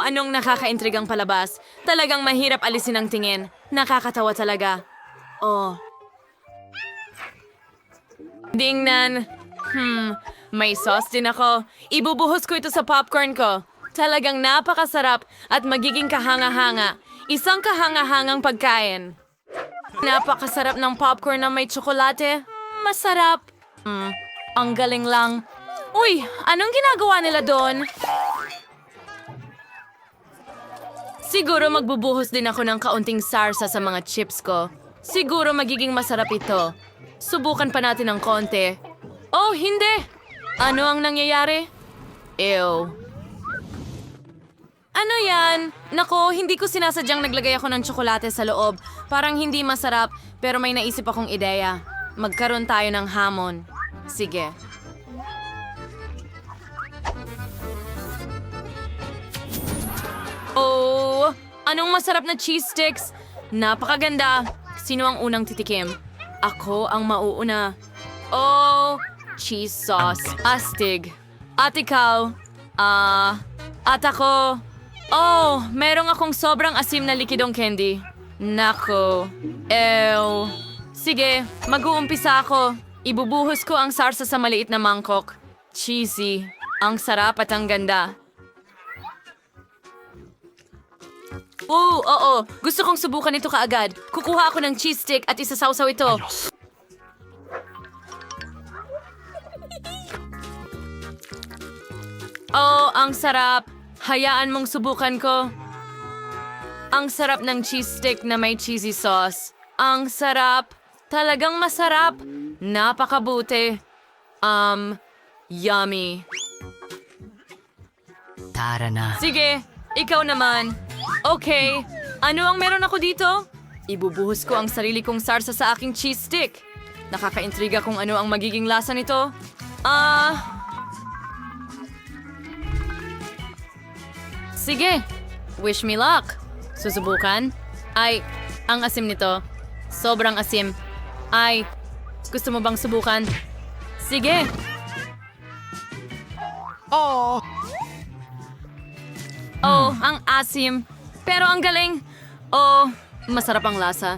anong nakakaintrigang palabas. Talagang mahirap alisin ang tingin. Nakakatawa talaga. Oh. Dingnan. May sauce din ako. Ibubuhos ko ito sa popcorn ko. Talagang napakasarap at magiging kahanga-hanga. Isang kahanga-hangang pagkain. Napakasarap ng popcorn na may tsokolate. Masarap. Ang galing lang. Uy, anong ginagawa nila doon? Siguro magbubuhos din ako ng kaunting sarsa sa mga chips ko. Siguro magiging masarap ito. Subukan pa natin ng konti. Oh, hindi! Ano ang nangyayari? Ew. Ano yan? Nako, hindi ko sinasadyang naglagay ako ng tsokolate sa loob. Parang hindi masarap, pero may naisip akong ideya. Magkaroon tayo ng hamon. Sige. Oh, anong masarap na cheese sticks? Napakaganda. Sino ang unang titikim? Ako ang mauuna. Oh, cheese sauce. Astig. At ikaw? At ako? Oh, merong akong sobrang asim na likidong candy. Nako. Ew. Sige, mag-uumpisa ako. Ibubuhos ko ang sarsa sa maliit na mangkok. Cheesy. Ang sarap at ang ganda. Oo. Gusto kong subukan ito kaagad. Kukuha ako ng cheese stick at isasawsaw ito. Oh, ang sarap. Hayaan mong subukan ko. Ang sarap ng cheese stick na may cheesy sauce. Ang sarap. Talagang masarap. Napakabuti. Yummy. Tara na. Sige, ikaw naman. Okay, ano ang meron ako dito? Ibubuhos ko ang sarili kong sarsa sa aking cheese stick. Nakakaintriga kung ano ang magiging lasa nito. Sige, wish me luck. Susubukan? Ay, ang asim nito. Sobrang asim. Ay, gusto mo bang subukan? Sige. Oh, ang asim. Pero ang galing. Oh, masarap ang lasa.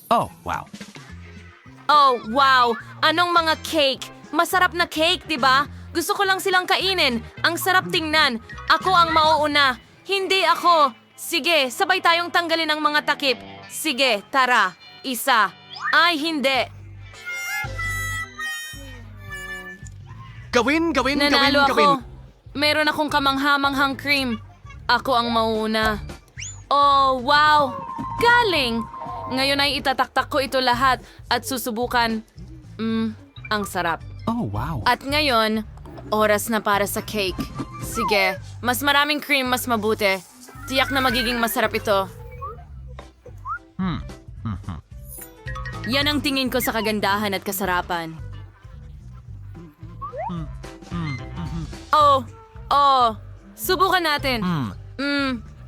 Oh, wow. Oh, wow! Anong mga cake? Masarap na cake, di ba? Gusto ko lang silang kainin. Ang sarap tingnan. Ako ang mauuna. Hindi ako. Sige, sabay tayong tanggalin ang mga takip. Sige, tara. Isa. Ay, hindi. Nanalo ako. Meron akong kamanghamanghang cream. Ako ang mauuna. Oh, wow! Galing! Ngayon ay itataktak ko ito lahat at susubukan. Ang sarap. Oh, wow. At ngayon, oras na para sa cake. Sige, mas maraming cream, mas mabuti. Tiyak na magiging masarap ito. Yan ang tingin ko sa kagandahan at kasarapan. Oh, subukan natin.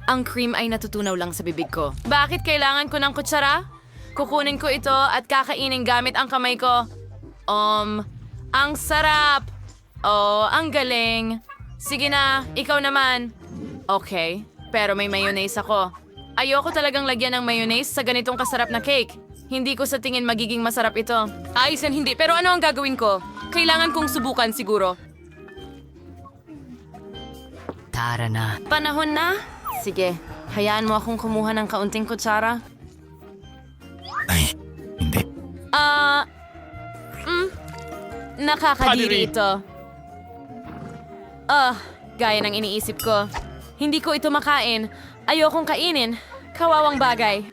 Ang cream ay natutunaw lang sa bibig ko. Bakit kailangan ko ng kutsara? Kukunin ko ito at kakainin gamit ang kamay ko. Ang sarap. Oh, ang galing. Sige na, ikaw naman. Okay, pero may mayonnaise ako. Ayoko talagang lagyan ng mayonnaise sa ganitong kasarap na cake. Hindi ko sa tingin magiging masarap ito. Ayos yan, hindi. Pero ano ang gagawin ko? Kailangan kong subukan siguro. Tara na. Panahon na? Sige, hayaan mo akong kumuha ng kaunting kutsara. Ay, hindi. Nakakadiri ito. Gaya ng iniisip ko. Hindi ko ito makain. Ayokong kainin. Kawawang bagay.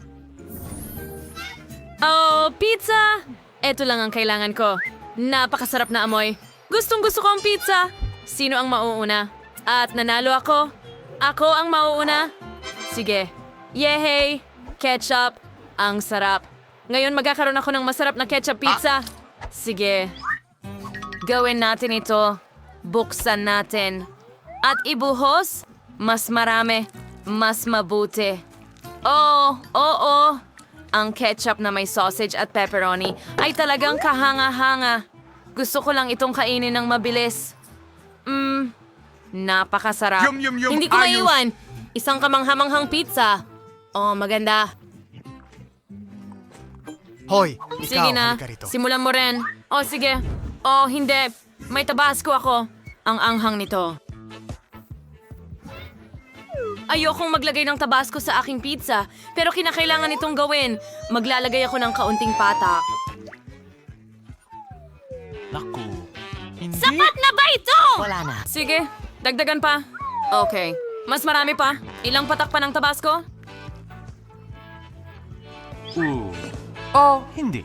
Oh, pizza! Ito lang ang kailangan ko. Napakasarap na amoy. Gustong-gusto ko ang pizza. Sino ang mauuna? At nanalo ako. Ako ang mauuna. Sige. Yehey! Ketchup. Ang sarap. Ngayon magkakaroon ako ng masarap na ketchup pizza. Sige. Gawin natin ito. Buksan natin. At ibuhos. Mas marami. Mas mabuti. Oo. Ang ketchup na may sausage at pepperoni ay talagang kahanga-hanga. Gusto ko lang itong kainin ng mabilis. Napakasarap. Yum, yum, yum. Hindi ko Ayos. maiwan. Isang kamanghamanghang pizza. Oh, maganda. Hoy, Sige na, simulan mo rin. Oh, sige. Oh, hindi. May tabasco ako. Ang anghang nito. Ayokong maglagay ng tabasco sa aking pizza, pero kinakailangan itong gawin. Maglalagay ako ng kaunting patak. Naku. Hindi. Sapat na ba ito? Wala na. Sige, dagdagan pa. Okay. Mas marami pa. Ilang patak pa ng tabasco? Oh, hindi.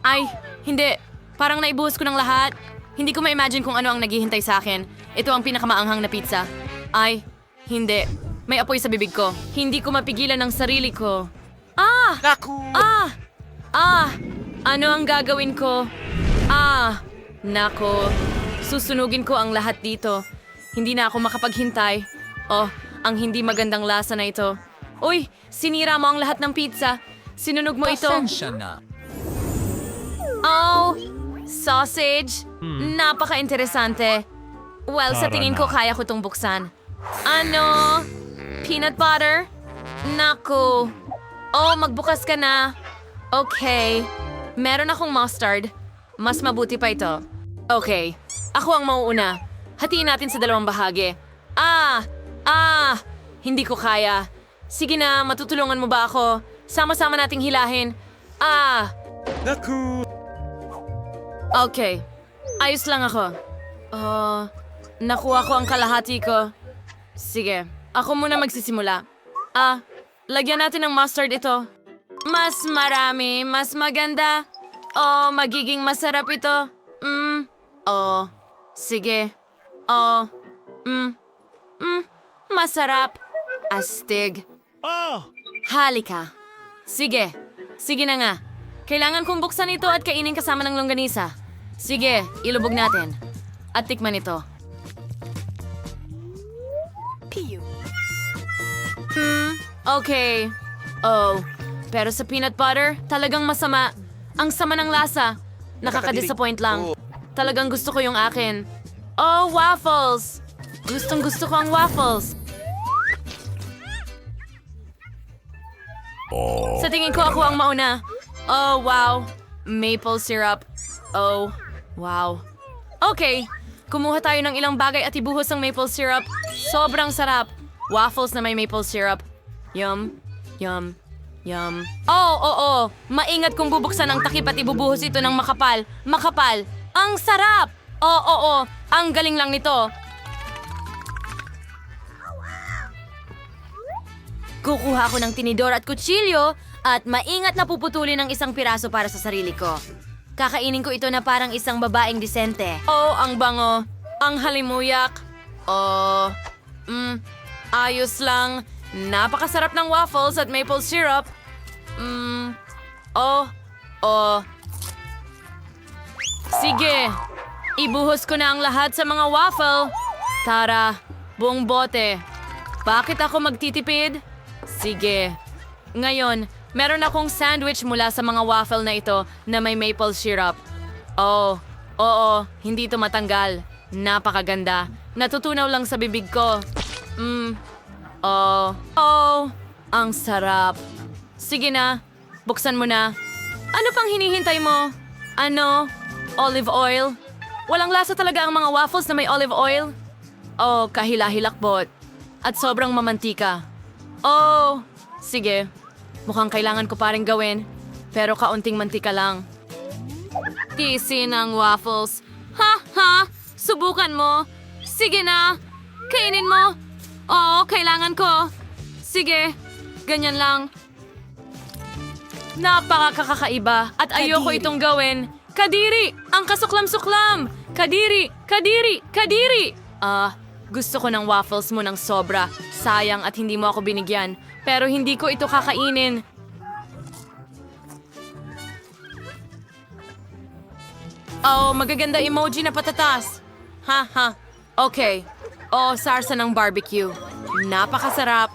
Ay, hindi. Parang naibuhos ko ng lahat. Hindi ko ma-imagine kung ano ang naghihintay sa akin. Ito ang pinakamaanghang na pizza. Ay, hindi. May apoy sa bibig ko. Hindi ko mapigilan ang sarili ko. Ah! Naku! Ah! Ah! Ano ang gagawin ko? Ah! Nako. Susunugin ko ang lahat dito. Hindi na ako makapaghintay. Oh, ang hindi magandang lasa na ito. Uy, sinira mo ang lahat ng pizza. Sinunog mo ito. Pasensya na. Oh, sausage. Napaka-interesante. Well, sa Tara tingin na. ko kaya ko itong buksan. Ano? Peanut butter? Naku. Oh, magbukas ka na. Okay. Meron akong mustard. Mas mabuti pa ito. Okay. Ako ang mauuna. Hatiin natin sa dalawang bahagi. Hindi ko kaya. Sige na, matutulungan mo ba ako? Sama-sama nating hilahin. Naku! Okay. Ayos lang ako. Nakuha ko ang kalahati ko. Sige, ako muna magsisimula. Lagyan natin ng mustard ito. Mas marami, mas maganda. Magiging masarap ito. Sige. Masarap. Astig. Halika. Sige. Sige na nga. Kailangan kong buksan ito at kainin kasama ng longganisa. Sige, ilubog natin. At tikman ito. Okay. Oh, pero sa peanut butter, talagang masama. Ang sama ng lasa. Nakaka-disappoint lang. Talagang gusto ko yung akin. Oh, waffles! Gustong gusto ko ang waffles. Sa tingin ko ako ang mauna. Oh, wow. Maple syrup. Oh, wow. Okay. Kumuha tayo ng ilang bagay at ibuhos ang maple syrup. Sobrang sarap. Waffles na may maple syrup. Yum. Yum. Yum. Oo. Maingat kung bubuksan ang takip at ibubuhos ito ng makapal. Makapal. Ang sarap! Oo. Ang galing lang nito. Kukuha ako ng tinidor at kutsilyo at maingat na puputulin ng isang piraso para sa sarili ko. Kakainin ko ito na parang isang babaeng disente. Oh, ang bango. Ang halimuyak. Oh, ayos lang. Napakasarap ng waffles at maple syrup. Sige. Ibuhos ko na ang lahat sa mga waffle. Tara, buong bote. Bakit ako magtitipid? Sige. Ngayon, meron akong sandwich mula sa mga waffle na ito na may maple syrup. Oh, oo, hindi ito matanggal. Napakaganda. Natutunaw lang sa bibig ko. Ang sarap. Sige na, buksan mo na. Ano pang hinihintay mo? Ano? Olive oil? Walang lasa talaga ang mga waffles na may olive oil? Oh, kahila-hilakbot. At sobrang mamantika. Oh, sige. Mukhang kailangan ko pa rin gawin. Pero kaunting mantika lang. Tisin ang waffles. Ha! Subukan mo. Sige na. Kainin mo. Oo, kailangan ko. Sige. Ganyan lang. Napakakakaiba at ayoko itong gawin. Kadiri! Ang kasuklam-suklam! Kadiri! Gusto ko ng waffles mo ng sobra. Sayang at hindi mo ako binigyan. Pero hindi ko ito kakainin. Oh, magaganda emoji na patatas. Ha. Okay. Oh, sarsa ng barbecue. Napakasarap.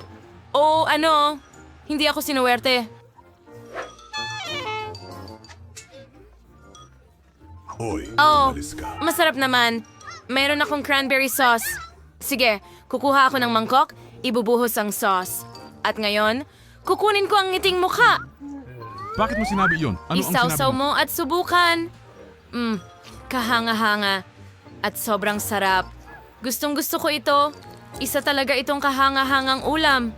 Oh, ano? Hindi ako sinuwerte. Hoy, Oh, umalis ka. masarap naman. Mayroon akong cranberry sauce. Sige, kukuha ako ng mangkok, ibubuhos ang sauce. At ngayon, kukunin ko ang ngiting mukha. Bakit mo sinabi yun? Ano ang Isawsaw sinabi mo? mo at subukan. Kahanga-hanga. At sobrang sarap. Gustong-gusto ko ito. Isa talaga itong kahanga-hangang ulam.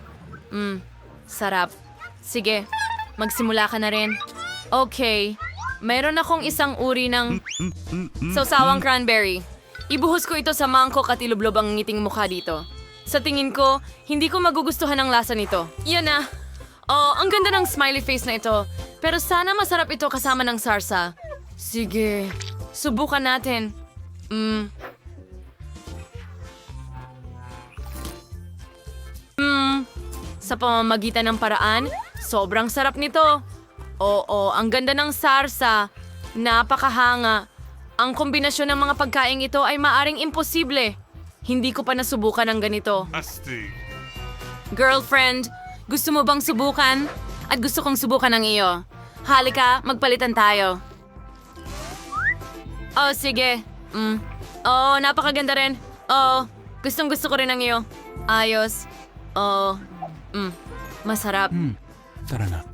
Sarap. Sige, magsimula ka na rin. Okay. Mayroon akong isang uri ng sawsawang cranberry. Ibuhos ko ito sa mangkok at ilublob ang ngiting mukha dito. Sa tingin ko, hindi ko magugustuhan ang lasa nito. Yan na. Oh, ang ganda ng smiley face na ito. Pero sana masarap ito kasama ng sarsa. Sige, subukan natin. Sa pamamagitan ng paraan, sobrang sarap nito. Oo, ang ganda ng sarsa. Napakahanga. Ang kombinasyon ng mga pagkain ito ay maaring imposible. Hindi ko pa nasubukan ang ganito. Astig. Girlfriend, gusto mo bang subukan? At gusto kong subukan ang iyo. Halika, magpalitan tayo. Oh, sige. Oh, napakaganda rin. Oh, gustong gusto ko rin ang iyo. Ayos. Oh, masarap. Tara na.